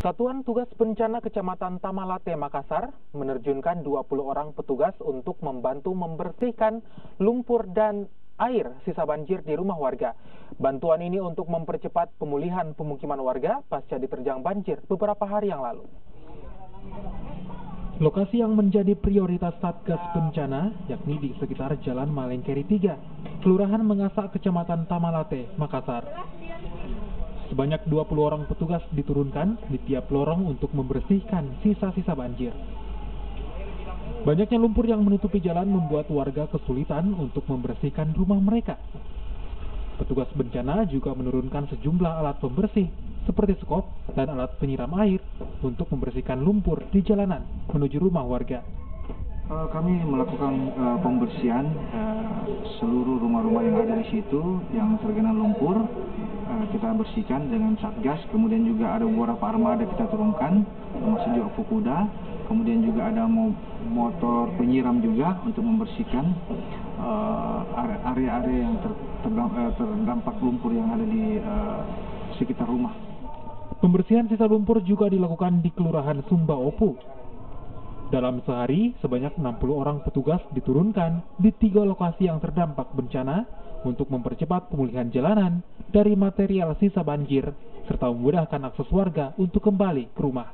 Satuan Tugas Bencana Kecamatan Tamalate, Makassar menerjunkan 20 orang petugas untuk membantu membersihkan lumpur dan air sisa banjir di rumah warga. Bantuan ini untuk mempercepat pemulihan pemukiman warga pasca diterjang banjir beberapa hari yang lalu. Lokasi yang menjadi prioritas Satgas Bencana yakni di sekitar Jalan Malengkeri 3, Kelurahan Mengasak, Kecamatan Tamalate, Makassar. Sebanyak 20 orang petugas diturunkan di tiap lorong untuk membersihkan sisa-sisa banjir. Banyaknya lumpur yang menutupi jalan membuat warga kesulitan untuk membersihkan rumah mereka. Petugas bencana juga menurunkan sejumlah alat pembersih seperti skop dan alat penyiram air untuk membersihkan lumpur di jalanan menuju rumah warga. Kami melakukan pembersihan seluruh rumah-rumah yang ada di situ yang terkena lumpur. Kita bersihkan dengan Satgas, kemudian juga ada beberapa armada kita turunkan, termasuk juga Fukuda, kemudian juga ada motor penyiram juga untuk membersihkan area-area yang terdampak lumpur yang ada di sekitar rumah. Pembersihan sisa lumpur juga dilakukan di Kelurahan Sumba Opu. Dalam sehari, sebanyak 60 orang petugas diturunkan di 3 lokasi yang terdampak bencana untuk mempercepat pemulihan jalanan dari material sisa banjir, serta memudahkan akses warga untuk kembali ke rumah.